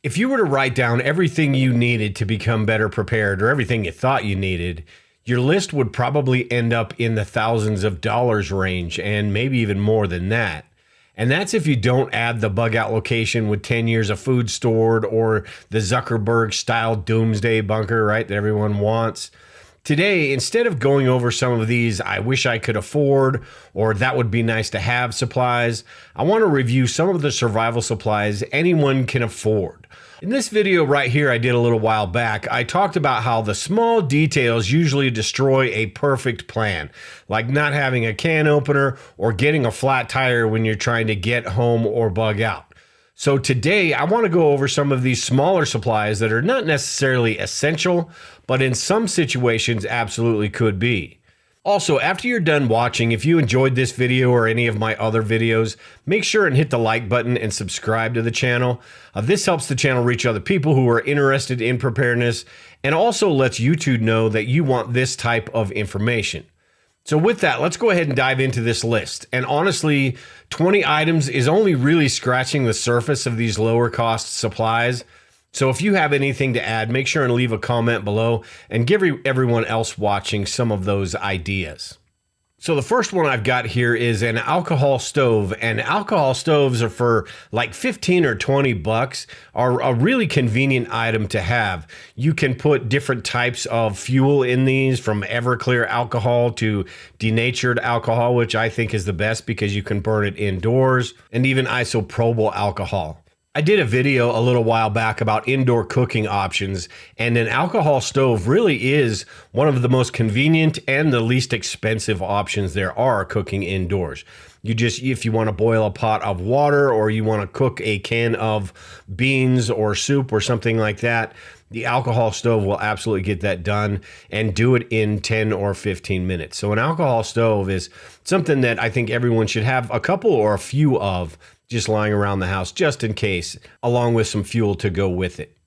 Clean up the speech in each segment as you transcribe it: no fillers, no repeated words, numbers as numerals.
If you were to write down everything you needed to become better prepared or everything you thought you needed, your list would probably end up in the thousands of dollars range and maybe even more than that. And that's if you don't add the bug out location with 10 years of food stored or the Zuckerberg style doomsday bunker, right, that everyone wants. Today, instead of going over some of these I wish I could afford or that would be nice to have supplies, I want to review some of the survival supplies anyone can afford. In this video right here I did a little while back, I talked about how the small details usually destroy a perfect plan, like not having a can opener or getting a flat tire when you're trying to get home or bug out. So today I want to go over some of these smaller supplies that are not necessarily essential, but in some situations absolutely could be. Also, after you're done watching, if you enjoyed this video or any of my other videos, make sure and hit the like button and subscribe to the channel. This helps the channel reach other people who are interested in preparedness and also lets YouTube know that you want this type of information. So with that, let's go ahead and dive into this list. And honestly, 20 items is only really scratching the surface of these lower cost supplies. So if you have anything to add, make sure and leave a comment below and give everyone else watching some of those ideas. So the first one I've got here is an alcohol stove, and alcohol stoves are for like 15 or 20 bucks, are a really convenient item to have. You can put different types of fuel in these, from Everclear alcohol to denatured alcohol, which I think is the best because you can burn it indoors, and even isopropyl alcohol. I did a video a little while back about indoor cooking options, and an alcohol stove really is one of the most convenient and the least expensive options there are cooking indoors. If you want to boil a pot of water or you want to cook a can of beans or soup or something like that, the alcohol stove will absolutely get that done and do it in 10 or 15 minutes. So an alcohol stove is something that I think everyone should have a couple or a few of just lying around the house just in case, along with some fuel to go with it.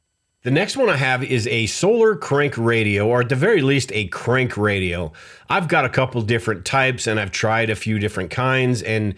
The next one I have is a solar crank radio, or at the very least a crank radio. I've got a couple different types and I've tried a few different kinds, and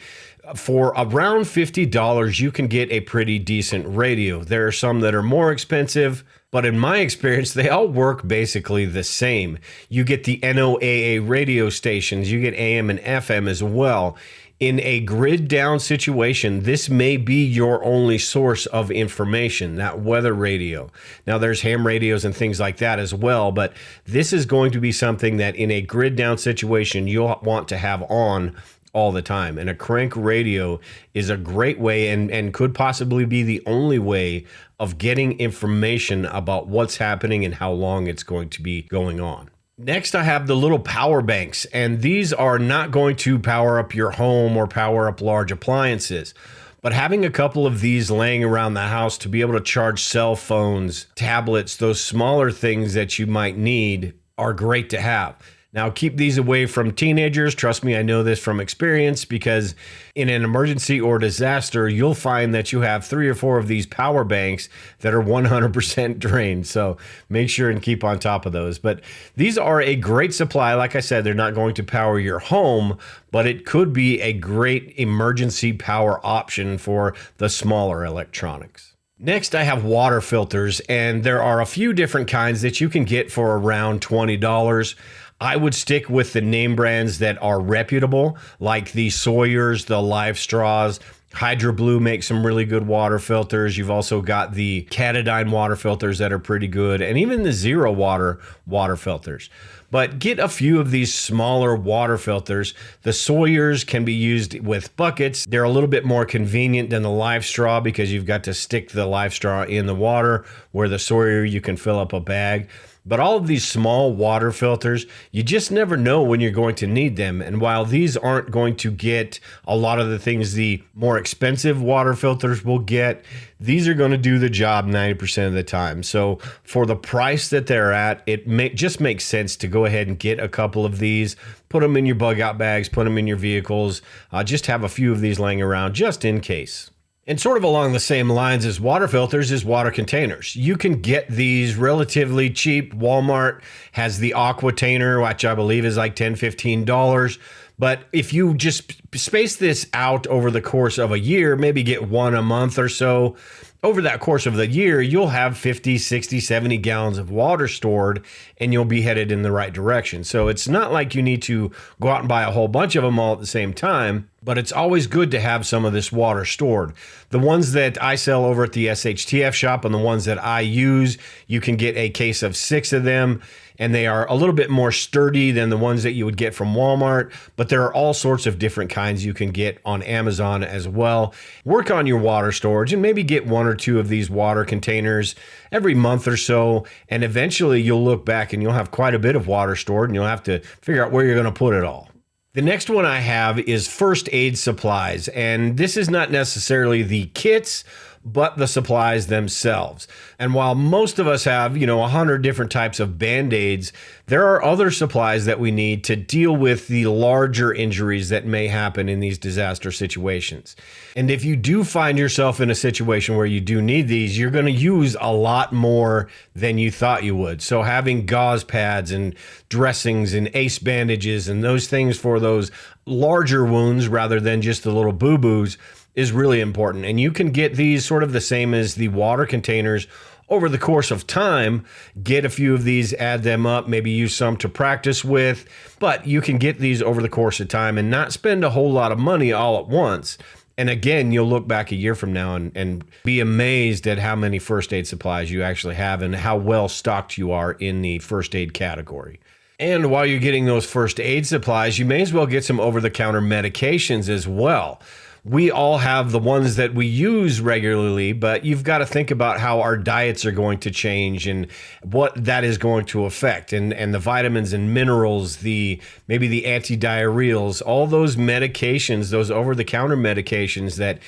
for around $50 you can get a pretty decent radio. There are some that are more expensive, but in my experience they all work basically the same. You get the NOAA radio stations, you get AM and FM as well. In a grid down situation, this may be your only source of information, that weather radio. Now there's ham radios and things like that as well, but this is going to be something that in a grid down situation you'll want to have on all the time. And a crank radio is a great way and could possibly be the only way of getting information about what's happening and how long it's going to be going on. Next, I have the little power banks, and these are not going to power up your home or power up large appliances. But having a couple of these laying around the house to be able to charge cell phones, tablets, those smaller things that you might need are great to have. Now, keep these away from teenagers. Trust me, I know this from experience, because in an emergency or disaster, you'll find that you have 3 or 4 of these power banks that are 100% drained. So make sure and keep on top of those. But these are a great supply. Like I said, they're not going to power your home, but it could be a great emergency power option for the smaller electronics. Next, I have water filters, and there are a few different kinds that you can get for around $20. I would stick with the name brands that are reputable, like the Sawyers, the Live Straws. Hydro Blue makes some really good water filters. You've also got the Katadyn water filters that are pretty good, and even the Zero water filters. But get a few of these smaller water filters. The Sawyers can be used with buckets. They're a little bit more convenient than the Live Straw because you've got to stick the Live Straw in the water, where the Sawyer you can fill up a bag. But all of these small water filters, you just never know when you're going to need them. And while these aren't going to get a lot of the things the more expensive water filters will get, these are going to do the job 90% of the time. So for the price that they're at, it just makes sense to go ahead and get a couple of these, put them in your bug out bags, put them in your vehicles, just have a few of these laying around just in case. And sort of along the same lines as water filters is water containers. You can get these relatively cheap. Walmart has the Aquatainer, which I believe is like $10, $15. But if you just space this out over the course of a year, maybe get one a month or so, over that course of the year, you'll have 50, 60, 70 gallons of water stored, and you'll be headed in the right direction. So it's not like you need to go out and buy a whole bunch of them all at the same time, but it's always good to have some of this water stored. The ones that I sell over at the SHTF shop and the ones that I use, you can get a case of 6 of them, and they are a little bit more sturdy than the ones that you would get from Walmart, but there are all sorts of different kinds you can get on Amazon as well. Work on your water storage and maybe get 1 or 2 of these water containers every month or so, and eventually you'll look back and you'll have quite a bit of water stored, and you'll have to figure out where you're going to put it all. The next one I have is first aid supplies, and this is not necessarily the kits, but the supplies themselves. And while most of us have, 100 different types of Band-Aids, there are other supplies that we need to deal with the larger injuries that may happen in these disaster situations. And if you do find yourself in a situation where you do need these, you're going to use a lot more than you thought you would. So having gauze pads and dressings and ace bandages and those things for those larger wounds rather than just the little boo-boos is really important. And you can get these sort of the same as the water containers over the course of time. Get a few of these, add them up, maybe use some to practice with, but you can get these over the course of time and not spend a whole lot of money all at once. And again, you'll look back a year from now and be amazed at how many first aid supplies you actually have and how well stocked you are in the first aid category. And while you're getting those first aid supplies, you may as well get some over-the-counter medications as well. We all have the ones that we use regularly, but you've got to think about how our diets are going to change and what that is going to affect, and the vitamins and minerals, maybe the antidiarrheals, all those medications, those over-the-counter medications that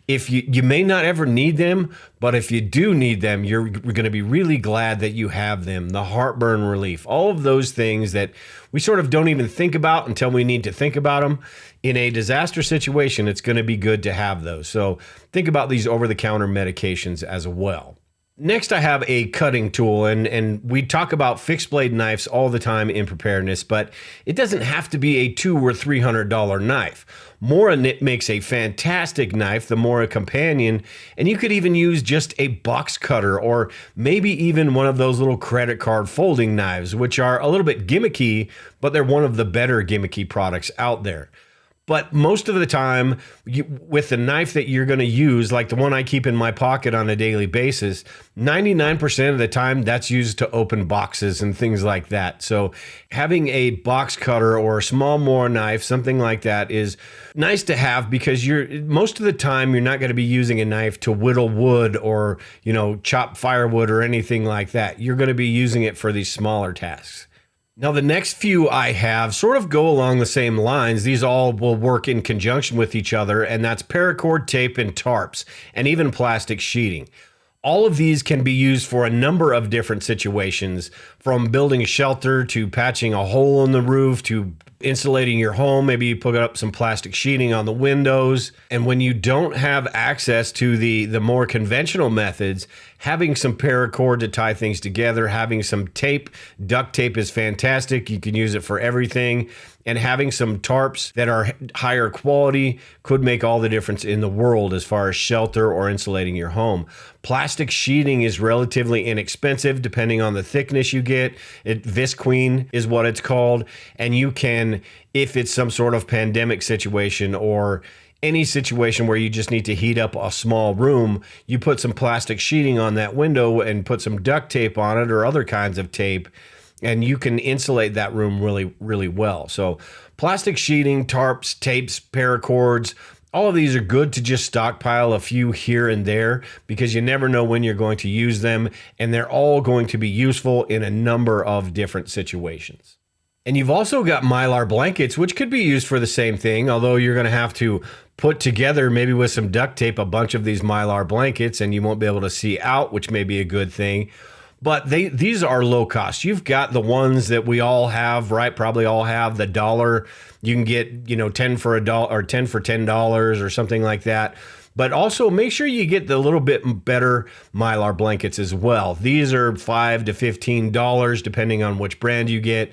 if you may not ever need them, but if you do need them, you're going to be really glad that you have them. The heartburn relief, all of those things that we sort of don't even think about until we need to think about them. In a disaster situation, it's going to be good to have those. So think about these over-the-counter medications as well. Next, I have a cutting tool, and we talk about fixed blade knives all the time in preparedness, but it doesn't have to be a $200 or $300 knife. Mora Knit makes a fantastic knife, the Mora Companion, and you could even use just a box cutter or maybe even one of those little credit card folding knives, which are a little bit gimmicky, but they're one of the better gimmicky products out there. But most of the time, with the knife that you're going to use, like the one I keep in my pocket on a daily basis, 99% of the time that's used to open boxes and things like that. So having a box cutter or a small Mora knife, something like that, is nice to have because most of the time you're not going to be using a knife to whittle wood or, chop firewood or anything like that. You're going to be using it for these smaller tasks. Now, the next few I have sort of go along the same lines. These all will work in conjunction with each other, and that's paracord tape and tarps, and even plastic sheeting. All of these can be used for a number of different situations, from building a shelter to patching a hole in the roof to insulating your home. Maybe you put up some plastic sheeting on the windows. And when you don't have access to the more conventional methods, having some paracord to tie things together, having some tape, duct tape is fantastic. You can use it for everything. And having some tarps that are higher quality could make all the difference in the world as far as shelter or insulating your home. Plastic sheeting is relatively inexpensive depending on the thickness you get. Visqueen is what it's called. And you can, if it's some sort of pandemic situation or any situation where you just need to heat up a small room, you put some plastic sheeting on that window and put some duct tape on it or other kinds of tape, and you can insulate that room really, really well. So plastic sheeting, tarps, tapes, paracords, all of these are good to just stockpile a few here and there because you never know when you're going to use them, and they're all going to be useful in a number of different situations. And you've also got Mylar blankets, which could be used for the same thing, although you're going to have to put together, maybe with some duct tape, a bunch of these Mylar blankets, and you won't be able to see out, which may be a good thing. But these are low cost. You've got the ones that we all have, right? Probably all have the dollar. You can get, 10 for $1 or 10 for $10 or something like that. But also make sure you get the little bit better Mylar blankets as well. These are $5 to $15 depending on which brand you get.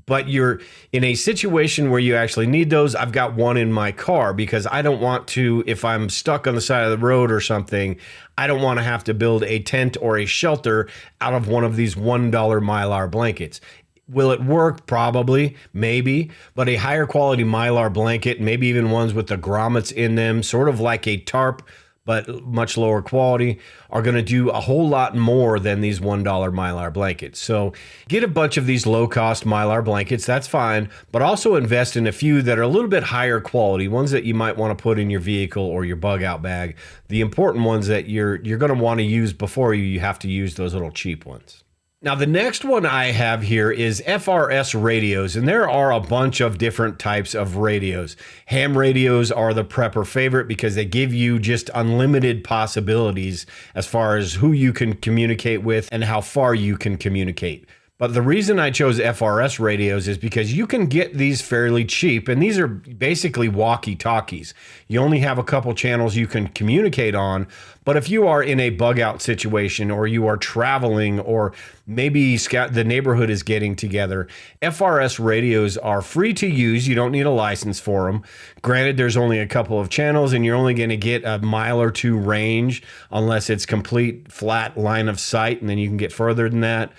but you're in a situation where you actually need those. I've got one in my car because I don't want to, if I'm stuck on the side of the road or something, I don't want to have to build a tent or a shelter out of one of these $1 Mylar blankets. Will it work? Probably, maybe, but a higher quality Mylar blanket, maybe even ones with the grommets in them, sort of like a tarp, but much lower quality, are going to do a whole lot more than these $1 Mylar blankets. So get a bunch of these low-cost Mylar blankets, that's fine, but also invest in a few that are a little bit higher quality, ones that you might want to put in your vehicle or your bug out bag, the important ones that you're going to want to use before you have to use those little cheap ones. Now, the next one I have here is FRS radios, and there are a bunch of different types of radios. Ham radios are the prepper favorite because they give you just unlimited possibilities as far as who you can communicate with and how far you can communicate. But the reason I chose FRS radios is because you can get these fairly cheap, and these are basically walkie-talkies. You only have a couple channels you can communicate on, but if you are in a bug-out situation or you are traveling or maybe the neighborhood is getting together, FRS radios are free to use. You don't need a license for them. Granted, there's only a couple of channels, and you're only going to get a mile or two range unless it's complete flat line of sight, and then you can get further than that.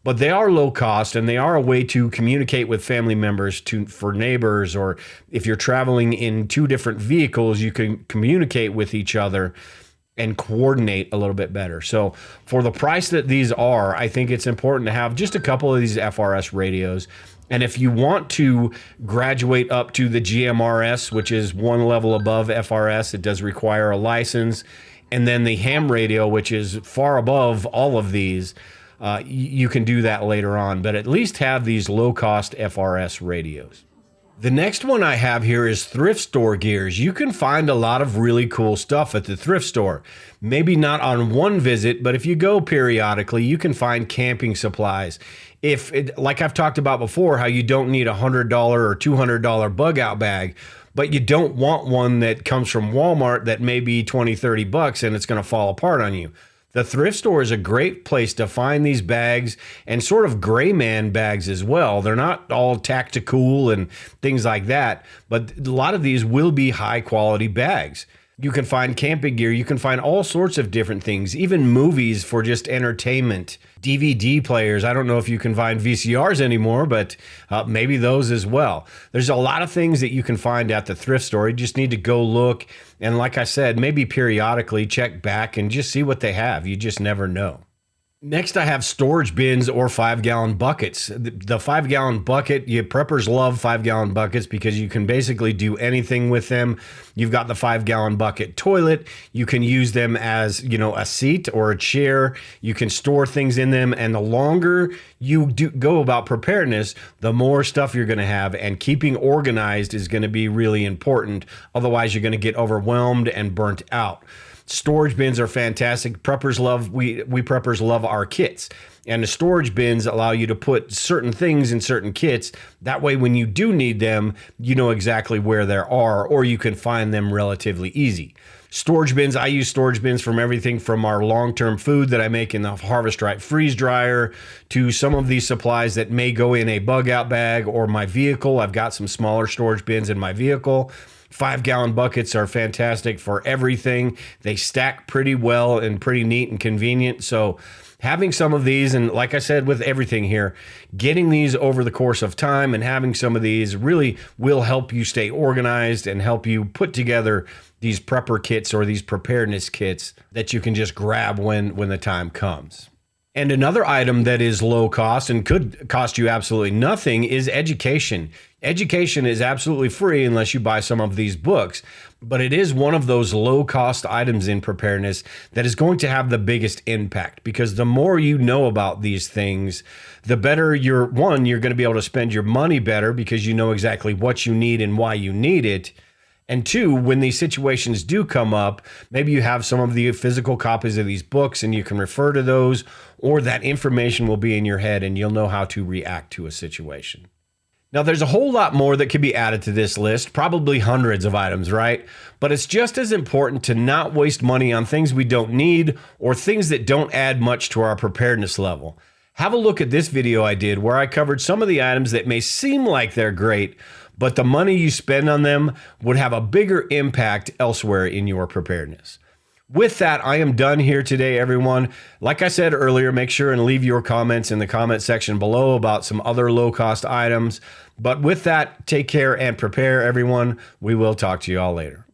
But they are low cost, and they are a way to communicate with family members, for neighbors, or if you're traveling in two different vehicles, you can communicate with each other and coordinate a little bit better. So for the price that these are, I think it's important to have just a couple of these FRS radios. And if you want to graduate up to the GMRS, which is one level above FRS, it does require a license. And then the ham radio, which is far above all of these, you can do that later on, but at least have these low-cost FRS radios. The next one I have here is thrift store gears. You can find a lot of really cool stuff at the thrift store. Maybe not on one visit, but if you go periodically, you can find camping supplies. Like I've talked about before, how you don't need a $100 or $200 bug out bag, but you don't want one that comes from Walmart that may be $20-30 and it's going to fall apart on you. The thrift store is a great place to find these bags and sort of gray man bags as well. They're not all tactical and things like that, but a lot of these will be high quality bags. You can find camping gear. You can find all sorts of different things, even movies for just entertainment, DVD players. I don't know if you can find VCRs anymore, but maybe those as well. There's a lot of things that you can find at the thrift store. You just need to go look. And like I said, maybe periodically check back and just see what they have. You just never know. Next, I have storage bins or 5-gallon buckets. The 5-gallon bucket, preppers love 5-gallon buckets because you can basically do anything with them. You've got the 5-gallon bucket toilet. You can use them as, a seat or a chair. You can store things in them. And the longer you go about preparedness, the more stuff you're going to have. And keeping organized is going to be really important. Otherwise, you're going to get overwhelmed and burnt out. Storage bins are fantastic. We preppers love our kits. And the storage bins allow you to put certain things in certain kits. That way, when you do need them, you know exactly where they are, or you can find them relatively easy. Storage bins, I use storage bins from everything from our long-term food that I make in the Harvest Right freeze dryer to some of these supplies that may go in a bug out bag or my vehicle. I've got some smaller storage bins in my vehicle. 5-gallon buckets are fantastic for everything. They stack pretty well and pretty neat and convenient. So having some of these, and like I said with everything here, getting these over the course of time and having some of these really will help you stay organized and help you put together these prepper kits or these preparedness kits that you can just grab when the time comes. And another item that is low cost and could cost you absolutely nothing is education. Education is absolutely free unless you buy some of these books, but it is one of those low cost items in preparedness that is going to have the biggest impact, because the more you know about these things, the better you're going to be able to spend your money better because you know exactly what you need and why you need it. And two, when these situations do come up, maybe you have some of the physical copies of these books and you can refer to those, or that information will be in your head and you'll know how to react to a situation. Now, there's a whole lot more that could be added to this list, probably hundreds of items, right? But it's just as important to not waste money on things we don't need or things that don't add much to our preparedness level. Have a look at this video I did where I covered some of the items that may seem like they're great, but the money you spend on them would have a bigger impact elsewhere in your preparedness. With that, I am done here today, everyone. Like I said earlier, make sure and leave your comments in the comment section below about some other low-cost items. But with that, take care and prepare, everyone. We will talk to you all later.